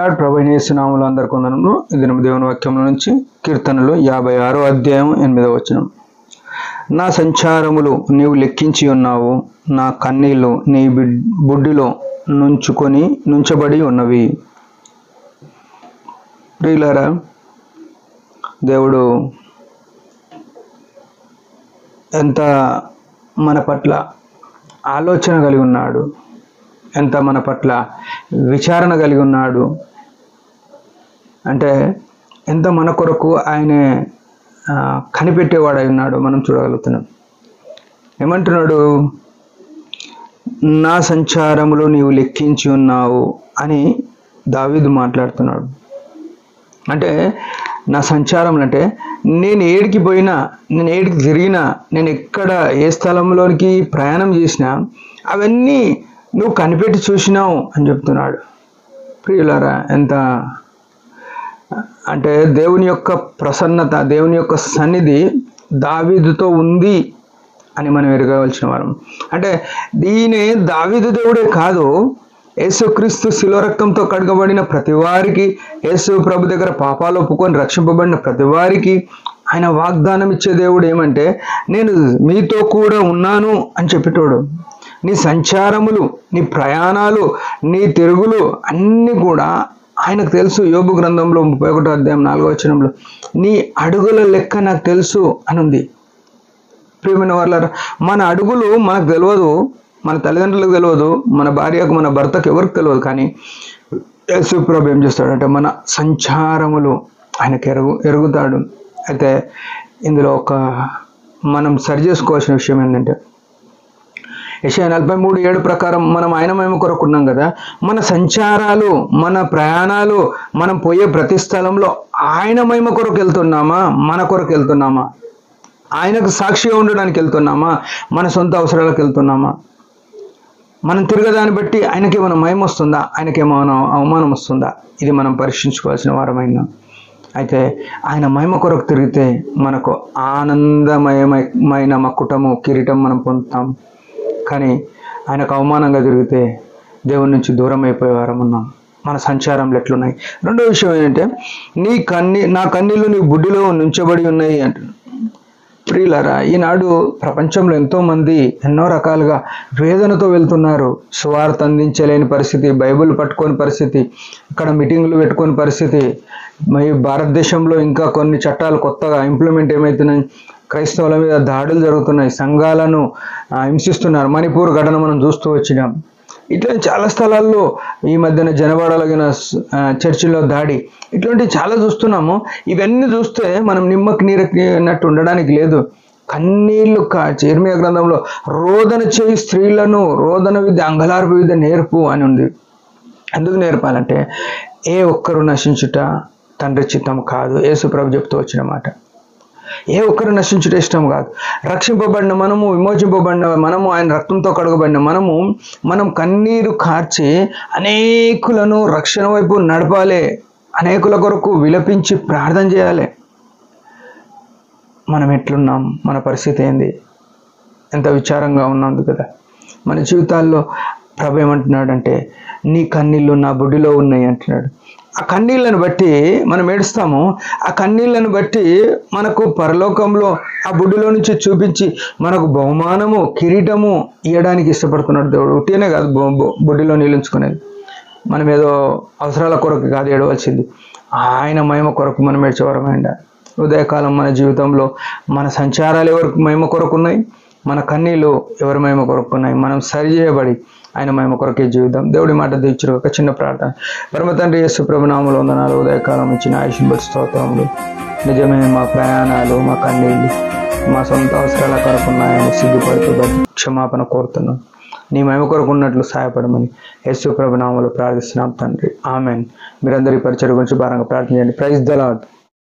Lord. ప్రభువైన యేసు నామములో అందరికీ వందనములు. ఈ దినం దేవుని వాక్యముల నుంచి కీర్తనలు 56వ అధ్యాయం 8వ వచనం. నా సంచారములు నీవు లెక్కించి ఉన్నావు, నా కన్నీళ్లు నీ బుడ్డిలో నుంచబడి ఉన్నవి. ప్రియులారా, దేవుడు ఎంత మన పట్ల ఆలోచన కలిగి ఉన్నాడు, ఎంత మన పట్ల విచారణ కలిగి ఉన్నాడు అంటే ఎంత మన కొరకు ఆయన కనిపెట్టేవాడై ఉన్నాడు మనం చూడగలుగుతున్నాం. ఏమంటున్నాడు? నా సంచారములు నీవు లెక్కించి ఉన్నావు అని దావీదు మాట్లాడుతున్నాడు. అంటే నా సంచారములు అంటే నేను ఏడికి పోయినా, నేను ఏడికి తిరిగినా, నేను ఎక్కడ ఏ స్థలంలోనికి ప్రయాణం చేసినా అవన్నీ నువ్వు కనిపెట్టి చూసినావు అని చెప్తున్నాడు. ప్రియులారా, ఎంత అంటే దేవుని యొక్క ప్రసన్నత, దేవుని యొక్క సన్నిధి దావీదుతో ఉంది అని మనం ఎరగవలసిన వారం. అంటే దీనే దావీదు దేవుడే కాదు, యేసుక్రీస్తు శిలువ రక్తంతో కడగబడిన ప్రతి వారికి, యేసు ప్రభు దగ్గర పాపాలు ఒప్పుకొని రక్షింపబడిన ప్రతి వారికి ఆయన వాగ్దానం ఇచ్చే దేవుడు ఏమంటే, నేను మీతో కూడా ఉన్నాను అని చెప్పేటోడు. నీ సంచారములు, నీ ప్రయాణాలు, నీ తిరుగులు అన్నీ కూడా ఆయనకు తెలుసు. యోబు గ్రంథంలో 31వ అధ్యాయం 4వ వచనంలో నీ అడుగుల లెక్క నాకు తెలుసు అని ఉంది. ప్రియమైన వారలారా, మన అడుగులు మనకు తెలియదు, మన తల్లిదండ్రులకు తెలియదు, మన భార్యకు, మన భర్తకు ఎవరికి తెలియదు. కానీ యేసు ప్రభు ఏం చేస్తాడంటే మన సంచారములు ఆయనకు ఎరుగుతాడు. అయితే ఇందులో మనం సరి చేసుకోవాల్సిన విషయం ఏంటంటే, యెషయా 43:7 ప్రకారం మనం ఆయన మహిమ కొరకు ఉన్నాం కదా. మన సంచారాలు, మన ప్రయాణాలు, మనం పోయే ప్రతి స్థలంలో ఆయన మహిమ కొరకు వెళ్తున్నామా, మన కొరకు వెళ్తున్నామా, ఆయనకు సాక్షిగా ఉండడానికి వెళ్తున్నామా, మన సొంత అవసరాలకు వెళ్తున్నామా? మనం తిరగదాన్ని బట్టి ఆయనకేమైనా మహిమ వస్తుందా, ఆయనకేమైనా అవమానం వస్తుందా? ఇది మనం పరీక్షించుకోవాల్సిన వారమైనా. అయితే ఆయన మహిమ కొరకు తిరిగితే మనకు ఆనందమయమైన మకుటము, కిరీటం మనం పొందుతాం. కానీ ఆయనకు అవమానంగా తిరిగితే దేవుని నుంచి దూరం అయిపోయే వారం ఉన్నాం. మన సంచారంలో ఎట్లున్నాయి? రెండో విషయం ఏంటంటే, నా కన్నీళ్ళు నీ బుడ్డిలో నుంచబడి ఉన్నాయి అంటున్నాడు. ప్రియులారా, ఈనాడు ప్రపంచంలో ఎంతోమంది ఎన్నో రకాలుగా వేదనతో వెళ్తున్నారు. సువార్త అందించలేని పరిస్థితి, బైబిల్ పట్టుకోని పరిస్థితి, ఇక్కడ మీటింగులు పెట్టుకోని పరిస్థితి. భారతదేశంలో ఇంకా కొన్ని చట్టాలు కొత్తగా ఇంప్లిమెంట్ ఏమవుతున్నాయి, క్రైస్తవుల మీద దాడులు జరుగుతున్నాయి, సంఘాలను హింసిస్తున్నారు. మణిపూర్ ఘటన మనం చూస్తూ వచ్చినాం. ఇట్లా చాలా స్థలాల్లో ఈ మధ్యన జనవాడలగిన చర్చిలో దాడి, ఇట్లాంటివి చాలా చూస్తున్నాము. ఇవన్నీ చూస్తే మనం నిమ్మకి నీరెక్కినట్టు ఉండడానికి లేదు. కన్నీళ్లు ఇర్మీయా గ్రంథంలో రోదన చేయి స్త్రీలను రోదన విద్య, అంగలార్పు విద్య నేర్పు అని ఉంది. ఎందుకు నేర్పాలంటే, ఏ ఒక్కరు నశించుట తండ్రి చిత్తం కాదు. యేసు ప్రభు చెప్తూ వచ్చిన మాట. ఏ ఒక్కరు నశించుట ఇష్టం కాదు. రక్షింపబడిన మనము, విమోచింపబడిన మనము, ఆయన రక్తంతో కడగబడిన మనం కన్నీరు కార్చి అనేకులను రక్షణ వైపు నడపాలి, అనేకుల కొరకు విలపించి ప్రార్థన చేయాలి. మనం ఎట్లున్నాం? మన పరిస్థితి ఏంది? ఎంత విచారంగా ఉన్నందు కదా మన జీవితాల్లో. ప్రభు ఏమంటున్నాడంటే, నీ కన్నీళ్ళు నా బుడ్డిలో ఉన్నాయి అంటున్నాడు. ఆ కన్నీళ్లను బట్టి మనం ఏడుస్తాము. ఆ కన్నీళ్లను బట్టి మనకు పరలోకంలో ఆ బుడ్డిలో నుంచి చూపించి మనకు బహుమానము, కిరీటము ఇవ్వడానికి ఇష్టపడుతున్నాడు దేవుడు. ఉట్టినే కాదు బుడ్డిలో నీళ్ళుంచుకునేది. మనం ఏదో అవసరాల కొరకు కాదు ఏడవలసింది, ఆయన మహిమ కొరకు మనం ఏడ్చేవారమైండ. ఉదయకాలం మన జీవితంలో మన సంచారాలు ఎవరి మహిమ కొరకు ఉన్నాయి, మన కన్నీళ్ళు ఎవరి మహిమ కొరకు ఉన్నాయి, మనం సరిచేయబడి ఆయన మహిమ కొరకే జీవితం. దేవుడి మాట దీవించరు. ఒక చిన్న ప్రార్థన. పరమ తండ్రి యేసు ప్రభు నామములో వందనాలు. ఉదయకాలం ఇచ్చిన ఆయుష్ను బట్టి స్తోత్రములు. నిజమే, మా ప్రయాణాలు, మా కన్నీళ్ళు, మా సొంత అవసరాల కొరకు ఉన్నాయని సిగ్గుపడుతూ క్షమాపణ కోరుతున్నాం. నీ మహిమ కొరకు ఉన్నట్లు సహాయపడమని యేసు ప్రభు నామములో ప్రార్థిస్తున్నాం తండ్రి. ఆమెన్. మీరందరి పరిచయం గురించి భారంగా ప్రార్థన చేయండి. Praise the lord.